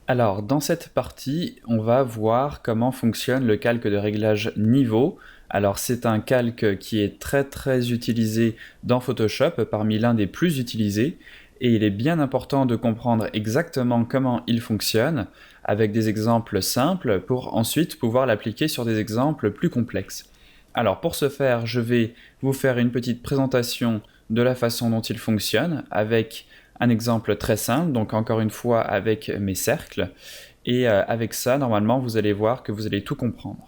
Alors, dans cette partie, on va voir comment fonctionne le calque de réglage niveau. Alors, c'est un calque qui est très utilisé dans Photoshop, parmi l'un des plus utilisés, et il est bien important de comprendre exactement comment il fonctionne, avec des exemples simples, pour ensuite pouvoir l'appliquer sur des exemples plus complexes. Alors, pour ce faire, je vais vous faire une petite présentation de la façon dont il fonctionne, avec un exemple très simple, donc encore une fois avec mes cercles, et avec ça, normalement, vous allez voir que vous allez tout comprendre.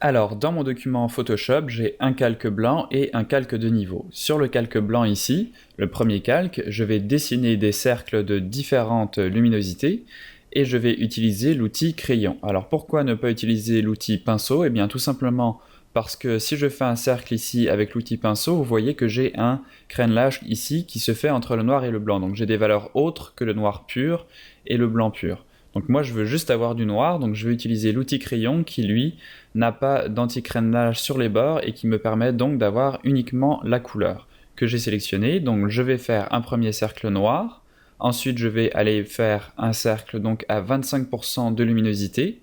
Alors, dans mon document Photoshop, j'ai un calque blanc et un calque de niveau. Sur le calque blanc ici, le premier calque, je vais dessiner des cercles de différentes luminosités, et je vais utiliser l'outil crayon. Alors pourquoi ne pas utiliser l'outil pinceau? Eh bien tout simplement parce que si je fais un cercle ici avec l'outil pinceau, vous voyez que j'ai un crénelage ici qui se fait entre le noir et le blanc. Donc j'ai des valeurs autres que le noir pur et le blanc pur. Donc moi je veux juste avoir du noir, donc je vais utiliser l'outil crayon qui lui n'a pas d'anti-crénelage sur les bords et qui me permet donc d'avoir uniquement la couleur que j'ai sélectionnée. Donc je vais faire un premier cercle noir. Ensuite, je vais aller faire un cercle donc à 25% de luminosité.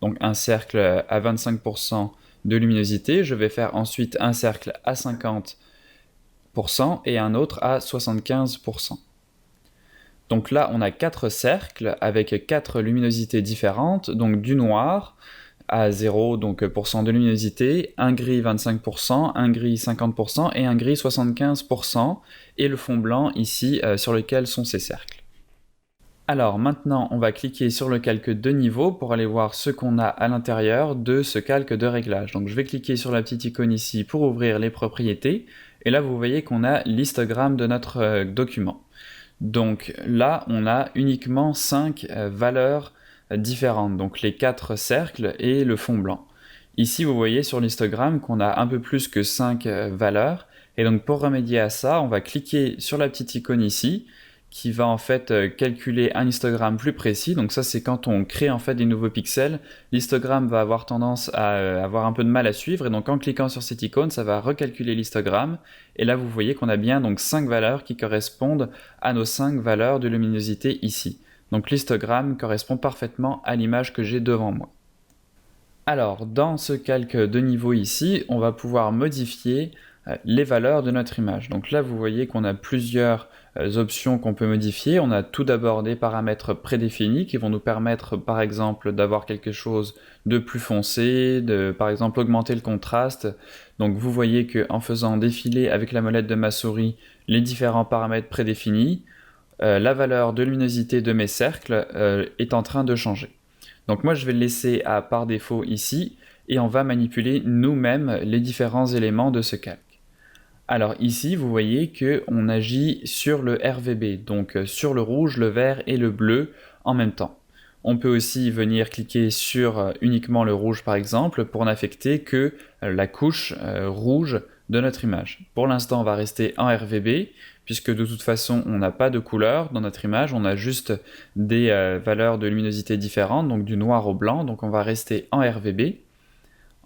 Donc un cercle à 25% de luminosité. Je vais faire ensuite un cercle à 50% et un autre à 75%. Donc là, on a 4 cercles avec 4 luminosités différentes. Donc du noir à 0 donc % de luminosité, un gris 25%, un gris 50% et un gris 75%, et le fond blanc ici sur lequel sont ces cercles. Alors maintenant, on va cliquer sur le calque de niveau pour aller voir ce qu'on a à l'intérieur de ce calque de réglage. Donc je vais cliquer sur la petite icône ici pour ouvrir les propriétés, et là vous voyez qu'on a l'histogramme de notre document. Donc là, on a uniquement 5 valeurs différentes, donc les 4 cercles et le fond blanc. Ici, vous voyez sur l'histogramme qu'on a un peu plus que 5 valeurs, et donc pour remédier à ça, on va cliquer sur la petite icône ici, qui va en fait calculer un histogramme plus précis. Donc ça, c'est quand on crée en fait des nouveaux pixels, l'histogramme va avoir tendance à avoir un peu de mal à suivre, et donc en cliquant sur cette icône, ça va recalculer l'histogramme, et là vous voyez qu'on a bien donc 5 valeurs qui correspondent à nos 5 valeurs de luminosité ici. Donc l'histogramme correspond parfaitement à l'image que j'ai devant moi. Alors, dans ce calque de niveau ici, on va pouvoir modifier les valeurs de notre image. Donc là, vous voyez qu'on a plusieurs options qu'on peut modifier. On a tout d'abord des paramètres prédéfinis qui vont nous permettre, par exemple, d'avoir quelque chose de plus foncé, de, par exemple, augmenter le contraste. Donc vous voyez qu'en faisant défiler avec la molette de ma souris les différents paramètres prédéfinis, la valeur de luminosité de mes cercles est en train de changer. Donc moi je vais le laisser à par défaut ici, et on va manipuler nous-mêmes les différents éléments de ce calque. Alors ici vous voyez qu'on agit sur le RVB, donc sur le rouge, le vert et le bleu en même temps. On peut aussi venir cliquer sur uniquement le rouge par exemple pour n'affecter que la couche rouge de notre image. Pour l'instant on va rester en RVB, puisque de toute façon on n'a pas de couleur dans notre image, on a juste des valeurs de luminosité différentes, donc du noir au blanc, donc on va rester en RVB.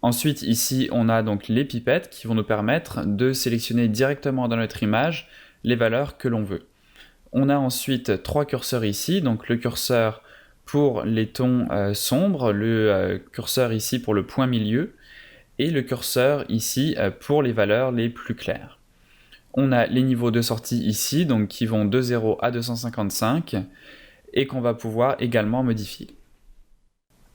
Ensuite ici on a donc les pipettes qui vont nous permettre de sélectionner directement dans notre image les valeurs que l'on veut. On a ensuite 3 curseurs ici, donc le curseur pour les tons sombres, le curseur ici pour le point milieu, et le curseur ici pour les valeurs les plus claires. On a les niveaux de sortie ici, donc qui vont de 0 à 255, et qu'on va pouvoir également modifier.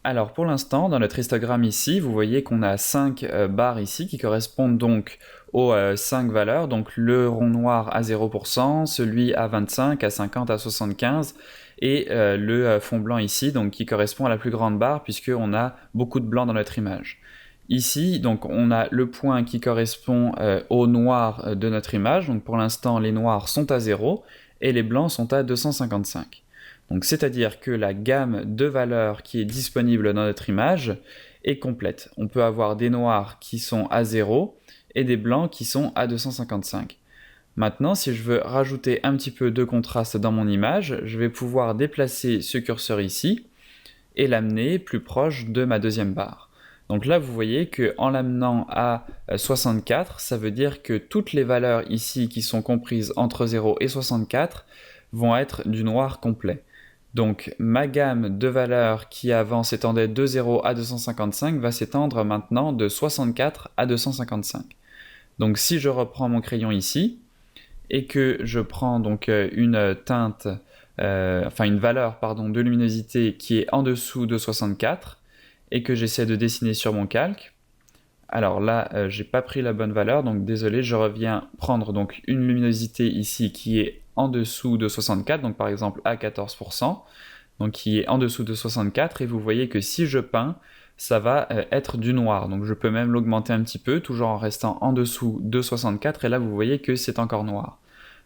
Alors pour l'instant, dans notre histogramme ici, vous voyez qu'on a 5 barres ici qui correspondent donc aux 5 valeurs, donc le rond noir à 0%, celui à 25, à 50, à 75, et le fond blanc ici, donc qui correspond à la plus grande barre puisqu'on a beaucoup de blanc dans notre image. Ici, donc, on a le point qui correspond au noir de notre image, donc pour l'instant les noirs sont à 0 et les blancs sont à 255. Donc c'est-à-dire que la gamme de valeurs qui est disponible dans notre image est complète. On peut avoir des noirs qui sont à 0 et des blancs qui sont à 255. Maintenant, si je veux rajouter un petit peu de contraste dans mon image, je vais pouvoir déplacer ce curseur ici et l'amener plus proche de ma deuxième barre. Donc là, vous voyez qu'en l'amenant à 64, ça veut dire que toutes les valeurs ici qui sont comprises entre 0 et 64 vont être du noir complet. Donc ma gamme de valeurs qui avant s'étendait de 0 à 255 va s'étendre maintenant de 64 à 255. Donc si je reprends mon crayon ici et que je prends donc une teinte, une valeur pardon, de luminosité qui est en dessous de 64 et que j'essaie de dessiner sur mon calque, alors là j'ai pas pris la bonne valeur, donc désolé, je reviens prendre donc une luminosité ici qui est en dessous de 64, donc par exemple à 14%, donc qui est en dessous de 64, et vous voyez que si je peins, ça va être du noir. Donc je peux même l'augmenter un petit peu, toujours en restant en dessous de 64, et là vous voyez que c'est encore noir.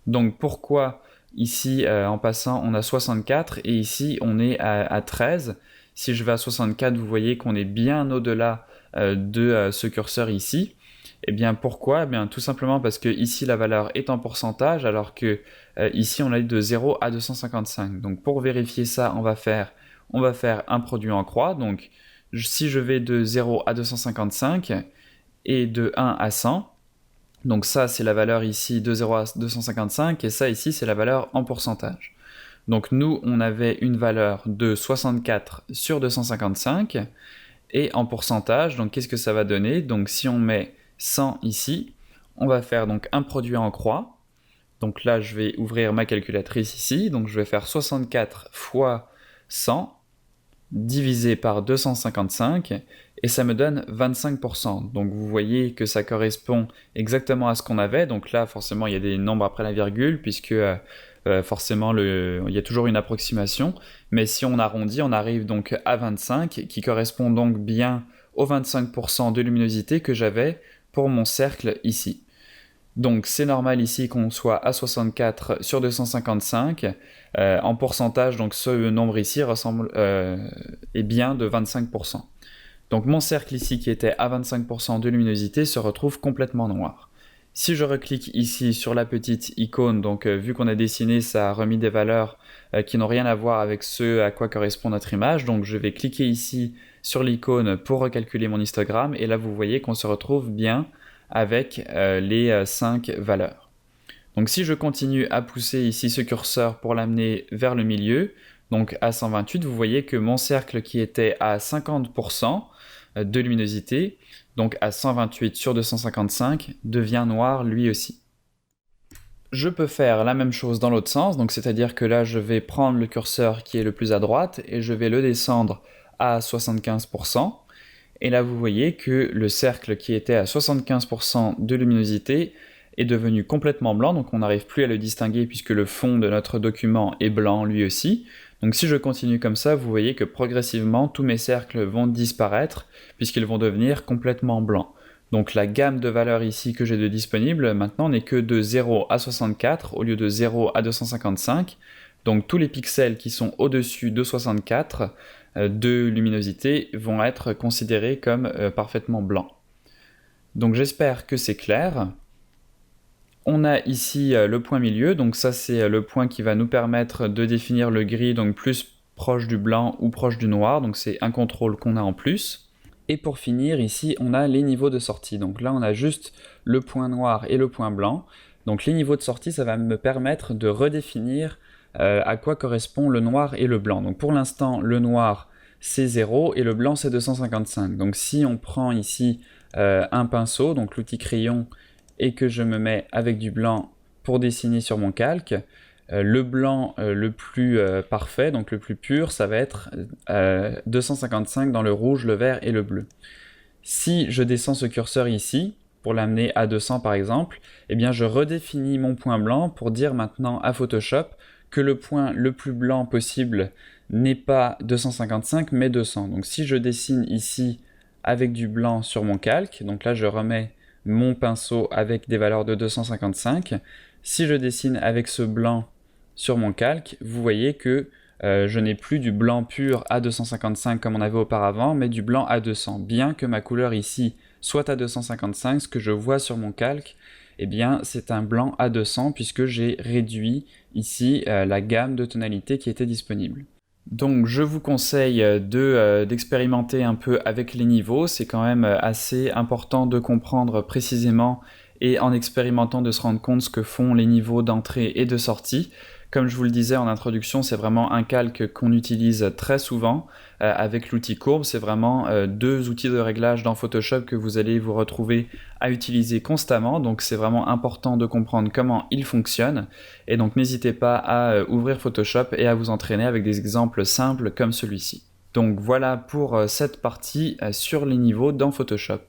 Donc pourquoi ici en passant on a 64 et ici on est à 13? Si je vais à 64, vous voyez qu'on est bien au-delà de ce curseur ici. Eh bien pourquoi? Eh bien tout simplement parce que ici la valeur est en pourcentage, alors que ici on a de 0 à 255. Donc pour vérifier ça, on va faire un produit en croix. Donc si je vais de 0 à 255 et de 1 à 100, donc ça c'est la valeur ici de 0 à 255 et ça ici c'est la valeur en pourcentage. Donc nous on avait une valeur de 64 sur 255 et en pourcentage, donc qu'est-ce que ça va donner? Donc si on met 100 ici, on va faire donc un produit en croix. Donc là, je vais ouvrir ma calculatrice ici. Donc je vais faire 64 fois 100 divisé par 255 et ça me donne 25%. Donc vous voyez que ça correspond exactement à ce qu'on avait. Donc là, forcément, il y a des nombres après la virgule puisque forcément, il y a toujours une approximation. Mais si on arrondit, on arrive donc à 25 qui correspond donc bien aux 25% de luminosité que j'avais pour mon cercle ici. Donc c'est normal ici qu'on soit à 64 sur 255. En pourcentage, donc ce nombre ici est bien de 25%. Donc mon cercle ici qui était à 25% de luminosité se retrouve complètement noir. Si je reclique ici sur la petite icône, donc vu qu'on a dessiné, ça a remis des valeurs qui n'ont rien à voir avec ce à quoi correspond notre image. Donc je vais cliquer ici sur l'icône pour recalculer mon histogramme et là vous voyez qu'on se retrouve bien avec les 5 valeurs. Donc si je continue à pousser ici ce curseur pour l'amener vers le milieu, donc à 128, vous voyez que mon cercle qui était à 50% de luminosité, donc à 128 sur 255, devient noir lui aussi. Je peux faire la même chose dans l'autre sens, donc c'est-à-dire que là je vais prendre le curseur qui est le plus à droite et je vais le descendre à 75%. Et là, vous voyez que le cercle qui était à 75% de luminosité est devenu complètement blanc, donc on n'arrive plus à le distinguer puisque le fond de notre document est blanc lui aussi. Donc si je continue comme ça, vous voyez que progressivement, tous mes cercles vont disparaître puisqu'ils vont devenir complètement blancs. Donc la gamme de valeurs ici que j'ai de disponible maintenant n'est que de 0 à 64 au lieu de 0 à 255. Donc tous les pixels qui sont au-dessus de 64 de luminosité vont être considérés comme parfaitement blancs. Donc j'espère que c'est clair. On a ici le point milieu, donc ça c'est le point qui va nous permettre de définir le gris, donc plus proche du blanc ou proche du noir, donc c'est un contrôle qu'on a en plus. Et pour finir, ici on a les niveaux de sortie, donc là on a juste le point noir et le point blanc. Donc les niveaux de sortie, ça va me permettre de redéfinir à quoi correspond le noir et le blanc. Donc pour l'instant, le noir c'est 0 et le blanc c'est 255. Donc si on prend ici un pinceau, donc l'outil crayon, et que je me mets avec du blanc pour dessiner sur mon calque, le blanc le plus parfait, donc le plus pur, ça va être 255 dans le rouge, le vert et le bleu. Si je descends ce curseur ici, pour l'amener à 200 par exemple, eh bien je redéfinis mon point blanc pour dire maintenant à Photoshop que le point le plus blanc possible n'est pas 255 mais 200. Donc si je dessine ici avec du blanc sur mon calque, donc là je remets mon pinceau avec des valeurs de 255, si je dessine avec ce blanc sur mon calque, vous voyez que je n'ai plus du blanc pur à 255 comme on avait auparavant, mais du blanc à 200. Bien que ma couleur ici soit à 255, ce que je vois sur mon calque, eh bien c'est un blanc à 200 puisque j'ai réduit ici la gamme de tonalités qui était disponible. Donc je vous conseille d'expérimenter un peu avec les niveaux, c'est quand même assez important de comprendre précisément et en expérimentant de se rendre compte ce que font les niveaux d'entrée et de sortie. Comme je vous le disais en introduction, c'est vraiment un calque qu'on utilise très souvent avec l'outil courbe. C'est vraiment deux outils de réglage dans Photoshop que vous allez vous retrouver à utiliser constamment. Donc c'est vraiment important de comprendre comment ils fonctionnent. Et donc n'hésitez pas à ouvrir Photoshop et à vous entraîner avec des exemples simples comme celui-ci. Donc voilà pour cette partie sur les niveaux dans Photoshop.